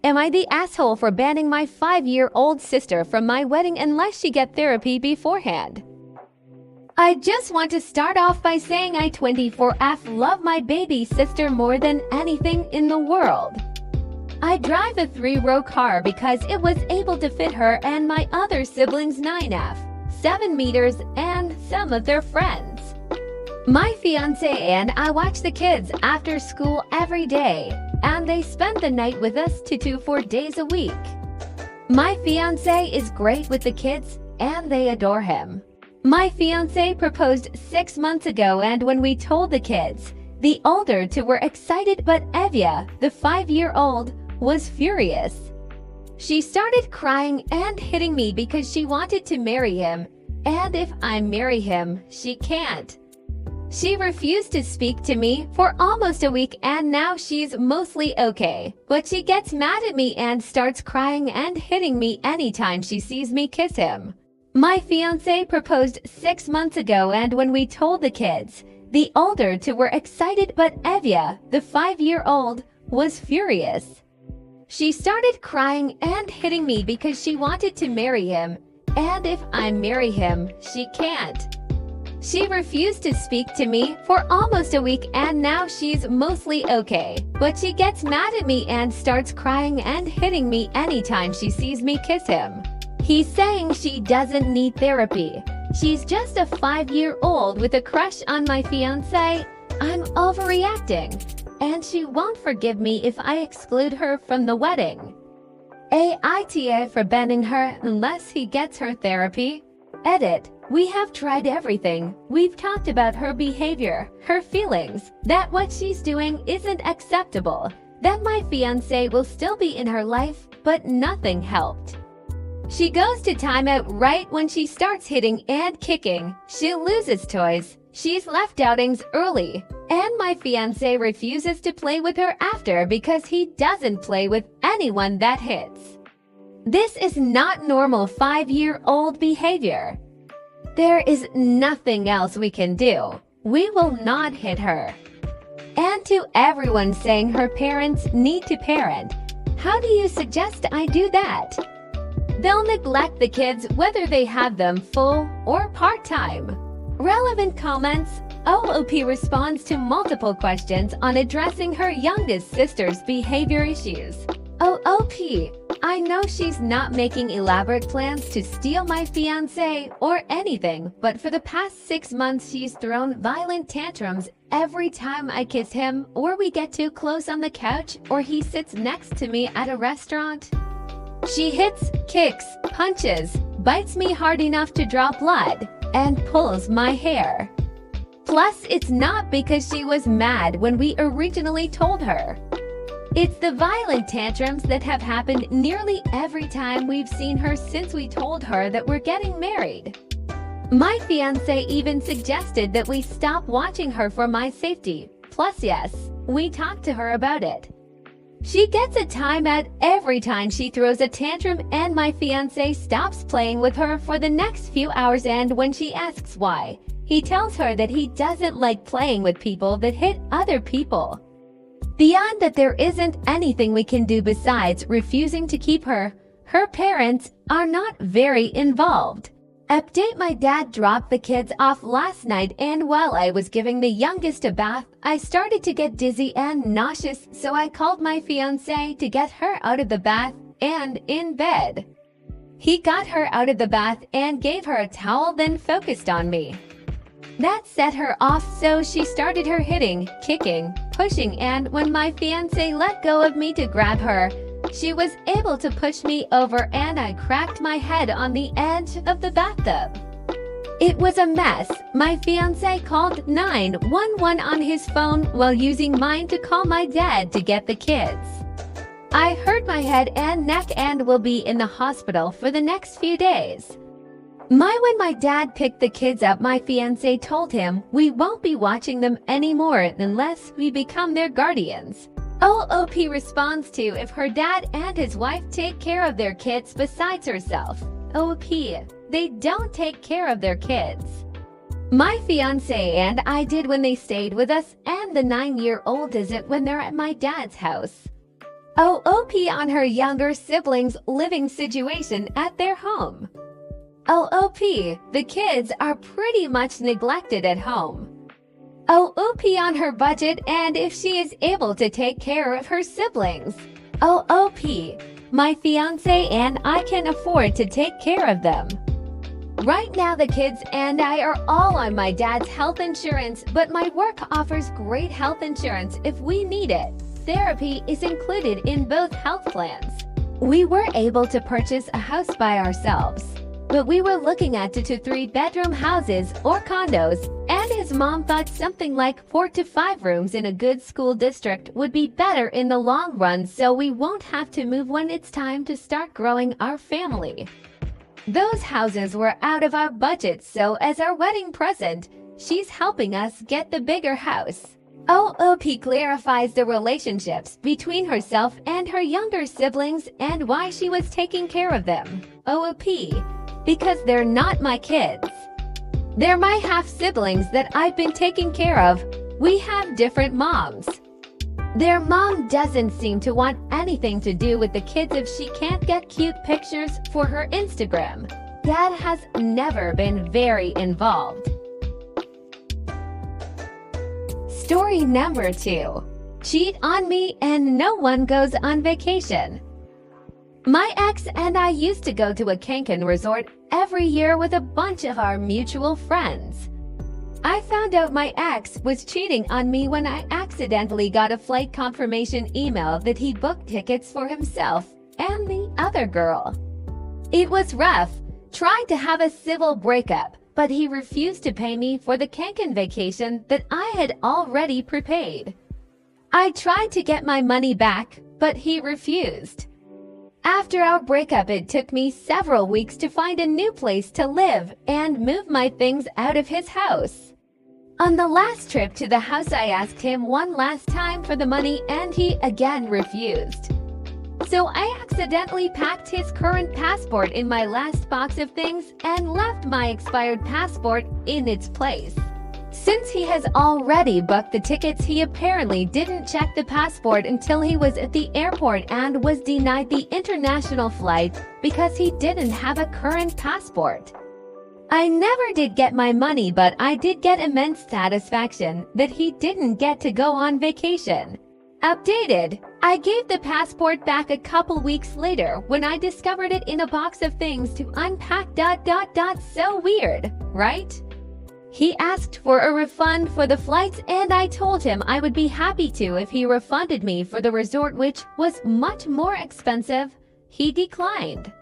Am I the asshole for banning my 5-year-old sister from my wedding unless she get therapy beforehand? I just want to start off by saying I 24F love my baby sister more than anything in the world. I drive a 3-row car because it was able to fit her and my other siblings 9F, 7 meters, and some of their friends. My fiance and I watch the kids after school every day, and they spend the night with us 2 to 4 days a week. My fiance is great with the kids, and they adore him. My fiance proposed 6 months ago, and when we told the kids, the older two were excited, but Evia, the 5-year-old, was furious. She started crying and hitting me because she wanted to marry him, and if I marry him, she can't. She refused to speak to me for almost a week, and now she's mostly okay, but she gets mad at me and starts crying and hitting me anytime she sees me kiss him. My fiance proposed 6 months ago, and when we told the kids, the older two were excited, but Evia, the 5-year-old, was furious. She started crying and hitting me because she wanted to marry him, and if I marry him, she can't. She refused to speak to me for almost a week, and now she's mostly okay, but she gets mad at me and starts crying and hitting me anytime she sees me kiss him. He's saying she doesn't need therapy. She's just a 5-year-old with a crush on my fiancé. I'm overreacting, and she won't forgive me if I exclude her from the wedding. AITA for banning her unless he gets her therapy. Edit. We have tried everything. We've talked about her behavior, her feelings, that what she's doing isn't acceptable, that my fiancé will still be in her life, but nothing helped. She goes to timeout right when she starts hitting and kicking. She loses toys. She's left outings early. And my fiancé refuses to play with her after because he doesn't play with anyone that hits. This is not normal 5-year-old behavior. There is nothing else we can do. We will not hit her. And to everyone saying her parents need to parent, how do you suggest I do that? They'll neglect the kids whether they have them full or part-time. Relevant comments. OOP responds to multiple questions on addressing her youngest sister's behavior issues. OOP, I know she's not making elaborate plans to steal my fiancé or anything, but for the past 6 months she's thrown violent tantrums every time I kiss him, or we get too close on the couch, or he sits next to me at a restaurant. She hits, kicks, punches, bites me hard enough to draw blood, and pulls my hair. Plus, it's not because she was mad when we originally told her. It's the violent tantrums that have happened nearly every time we've seen her since we told her that we're getting married. My fiancé even suggested that we stop watching her for my safety. Plus, yes, we talked to her about it. She gets a timeout every time she throws a tantrum, and my fiancé stops playing with her for the next few hours, and when she asks why, he tells her that he doesn't like playing with people that hit other people. Beyond that, there isn't anything we can do besides refusing to keep her. Her parents are not very involved. Update: my dad dropped the kids off last night, and while I was giving the youngest a bath, I started to get dizzy and nauseous, so I called my fiancé to get her out of the bath and in bed. He got her out of the bath and gave her a towel, then focused on me. That set her off, so she started her hitting, kicking, pushing, and when my fiancé let go of me to grab her, she was able to push me over, and I cracked my head on the edge of the bathtub. It was a mess. My fiancé called 911 on his phone while using mine to call my dad to get the kids. I hurt my head and neck and will be in the hospital for the next few days. When my dad picked the kids up, my fiancé told him we won't be watching them anymore unless we become their guardians. OOP responds to if her dad and his wife take care of their kids besides herself. OOP, they don't take care of their kids. My fiancé and I did when they stayed with us, and the 9-year-old does it when they're at my dad's house. OOP on her younger siblings' living situation at their home. OOP, the kids are pretty much neglected at home. OOP on her budget and if she is able to take care of her siblings. OOP, my fiance and I can afford to take care of them. Right now the kids and I are all on my dad's health insurance, but my work offers great health insurance if we need it. Therapy is included in both health plans. We were able to purchase a house by ourselves, but we were looking at 2 to 3 bedroom houses or condos, and his mom thought something like 4 to 5 rooms in a good school district would be better in the long run, so we won't have to move when it's time to start growing our family. Those houses were out of our budget, so as our wedding present, she's helping us get the bigger house. OOP clarifies the relationships between herself and her younger siblings and why she was taking care of them. OOP, because they're not my kids. They're my half-siblings that I've been taking care of. We have different moms. Their mom doesn't seem to want anything to do with the kids if she can't get cute pictures for her Instagram. Dad has never been very involved. Story number 2. Cheat on me and no one goes on vacation. My ex and I used to go to a Cancun resort every year with a bunch of our mutual friends. I found out my ex was cheating on me when I accidentally got a flight confirmation email that he booked tickets for himself and the other girl. It was rough, tried to have a civil breakup, but he refused to pay me for the Cancun vacation that I had already prepaid. I tried to get my money back, but he refused. After our breakup, it took me several weeks to find a new place to live and move my things out of his house. On the last trip to the house, I asked him one last time for the money and he again refused. So I accidentally packed his current passport in my last box of things and left my expired passport in its place. Since he has already booked the tickets, he apparently didn't check the passport until he was at the airport and was denied the international flight because he didn't have a current passport. I never did get my money, but I did get immense satisfaction that he didn't get to go on vacation. Updated, I gave the passport back a couple weeks later when I discovered it in a box of things to unpack. So weird, right? He asked for a refund for the flights and I told him I would be happy to if he refunded me for the resort, which was much more expensive. He declined.